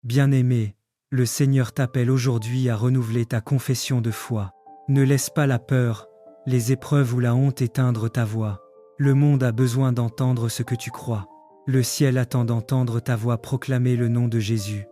Bien-aimé, le Seigneur t'appelle aujourd'hui à renouveler ta confession de foi. Ne laisse pas la peur, les épreuves ou la honte éteindre ta voix. Le monde a besoin d'entendre ce que tu crois. Le ciel attend d'entendre ta voix proclamer le nom de Jésus.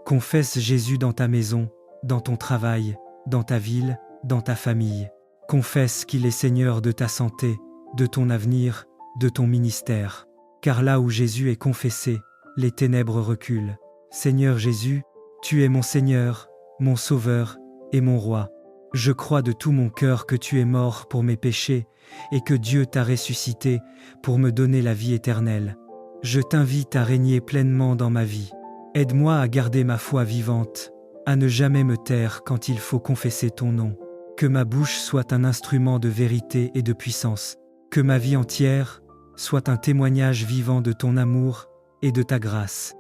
Confesse Jésus dans ta maison, dans ton travail, dans ta ville, dans ta famille. Confesse qu'il est Seigneur de ta santé, de ton avenir, de ton ministère. Car là où Jésus est confessé, les ténèbres reculent. Seigneur Jésus, tu es mon Seigneur, mon Sauveur et mon Roi. Je crois de tout mon cœur que tu es mort pour mes péchés et que Dieu t'a ressuscité pour me donner la vie éternelle. Je t'invite à régner pleinement dans ma vie. Aide-moi à garder ma foi vivante, à ne jamais me taire quand il faut confesser ton nom. Que ma bouche soit un instrument de vérité et de puissance. Que ma vie entière soit un témoignage vivant de ton amour et de ta grâce.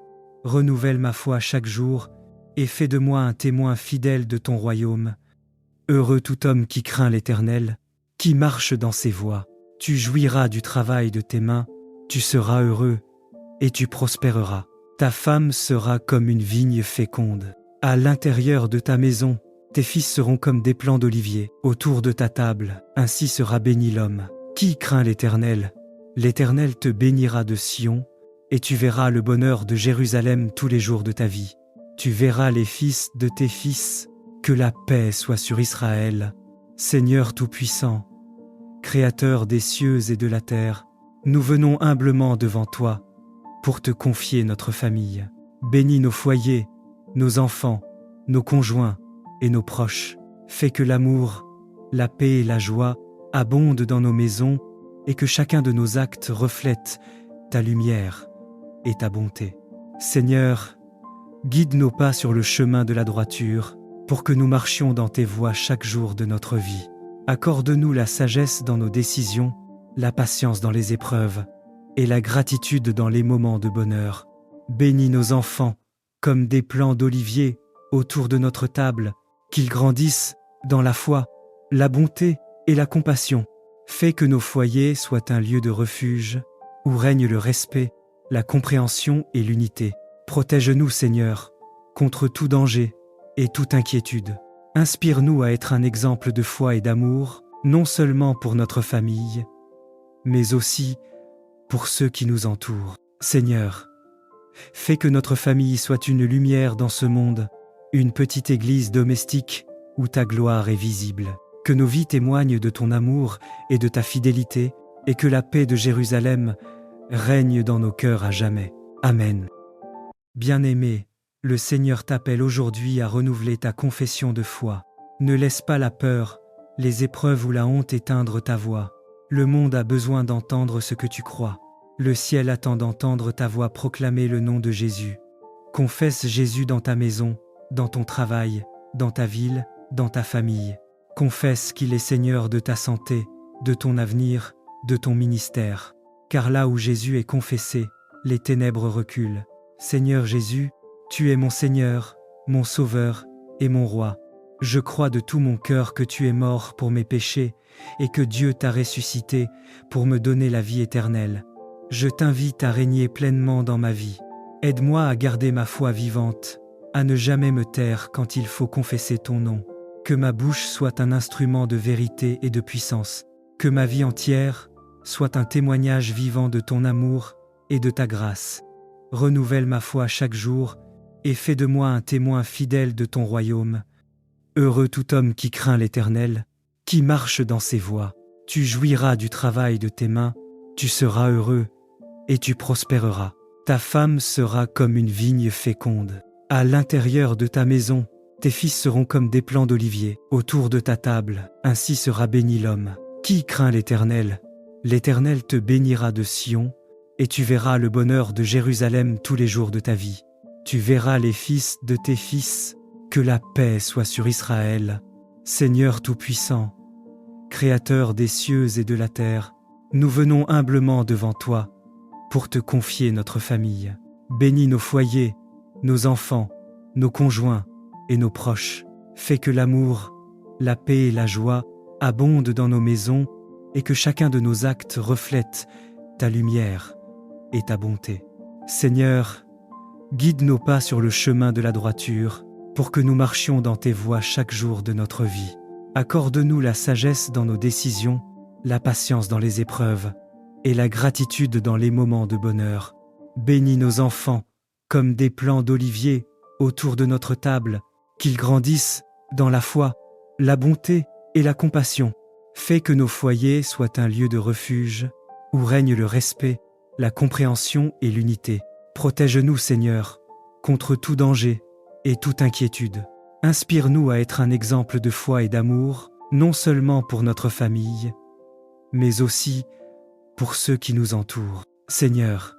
Renouvelle ma foi chaque jour et fais de moi un témoin fidèle de ton royaume. Heureux tout homme qui craint l'Éternel, qui marche dans ses voies. Tu jouiras du travail de tes mains, tu seras heureux et tu prospéreras. Ta femme sera comme une vigne féconde. À l'intérieur de ta maison, tes fils seront comme des plants d'olivier. Autour de ta table, ainsi sera béni l'homme. Qui craint l'Éternel? L'Éternel te bénira de Sion, et tu verras le bonheur de Jérusalem tous les jours de ta vie. Tu verras les fils de tes fils. Que la paix soit sur Israël. Seigneur Tout-Puissant, Créateur des cieux et de la terre, nous venons humblement devant toi pour te confier notre famille. Bénis nos foyers, nos enfants, nos conjoints et nos proches. Fais que l'amour, la paix et la joie abondent dans nos maisons et que chacun de nos actes reflète ta lumière et ta bonté. Seigneur, guide nos pas sur le chemin de la droiture pour que nous marchions dans tes voies chaque jour de notre vie. Accorde-nous la sagesse dans nos décisions, la patience dans les épreuves et la gratitude dans les moments de bonheur. Bénis nos enfants comme des plants d'olivier autour de notre table, qu'ils grandissent dans la foi, la bonté et la compassion. Fais que nos foyers soient un lieu de refuge où règne le respect, la compréhension et l'unité. Protège-nous, Seigneur, contre tout danger et toute inquiétude. Inspire-nous à être un exemple de foi et d'amour, non seulement pour notre famille, mais aussi pour ceux qui nous entourent. Seigneur, fais que notre famille soit une lumière dans ce monde, une petite église domestique où ta gloire est visible. Que nos vies témoignent de ton amour et de ta fidélité, et que la paix de Jérusalem règne dans nos cœurs à jamais. Amen. Bien-aimé, le Seigneur t'appelle aujourd'hui à renouveler ta confession de foi. Ne laisse pas la peur, les épreuves ou la honte éteindre ta voix. Le monde a besoin d'entendre ce que tu crois. Le ciel attend d'entendre ta voix proclamer le nom de Jésus. Confesse Jésus dans ta maison, dans ton travail, dans ta ville, dans ta famille. Confesse qu'il est Seigneur de ta santé, de ton avenir, de ton ministère. Car là où Jésus est confessé, les ténèbres reculent. Seigneur Jésus, tu es mon Seigneur, mon Sauveur et mon Roi. Je crois de tout mon cœur que tu es mort pour mes péchés et que Dieu t'a ressuscité pour me donner la vie éternelle. Je t'invite à régner pleinement dans ma vie. Aide-moi à garder ma foi vivante, à ne jamais me taire quand il faut confesser ton nom. Que ma bouche soit un instrument de vérité et de puissance. Que ma vie entière soit un témoignage vivant de ton amour et de ta grâce. Renouvelle ma foi chaque jour et fais de moi un témoin fidèle de ton royaume. Heureux tout homme qui craint l'Éternel, qui marche dans ses voies. Tu jouiras du travail de tes mains, tu seras heureux et tu prospéreras. Ta femme sera comme une vigne féconde. À l'intérieur de ta maison, tes fils seront comme des plants d'olivier. Autour de ta table, ainsi sera béni l'homme. Qui craint l'Éternel? L'Éternel te bénira de Sion, et tu verras le bonheur de Jérusalem tous les jours de ta vie. Tu verras les fils de tes fils. Que la paix soit sur Israël. Seigneur Tout-Puissant, Créateur des cieux et de la terre, nous venons humblement devant toi pour te confier notre famille. Bénis nos foyers, nos enfants, nos conjoints et nos proches. Fais que l'amour, la paix et la joie abondent dans nos maisons et que chacun de nos actes reflète ta lumière et ta bonté. Seigneur, Guide nos pas sur le chemin de la droiture, pour que nous marchions dans tes voies chaque jour de notre vie. Accorde-nous la sagesse dans nos décisions, la patience dans les épreuves, et la gratitude dans les moments de bonheur. Bénis nos enfants, comme des plants d'olivier autour de notre table, qu'ils grandissent dans la foi, la bonté et la compassion. Fais que nos foyers soient un lieu de refuge, où règne le respect, la compréhension et l'unité. Protège-nous, Seigneur, contre tout danger et toute inquiétude. Inspire-nous à être un exemple de foi et d'amour, non seulement pour notre famille, mais aussi pour ceux qui nous entourent. Seigneur,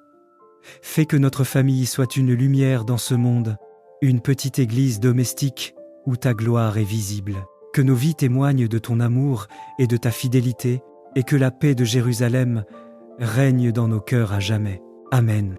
fais que notre famille soit une lumière dans ce monde, une petite église domestique où ta gloire est visible. Que nos vies témoignent de ton amour et de ta fidélité, et que la paix de Jérusalem règne dans nos cœurs à jamais. Amen.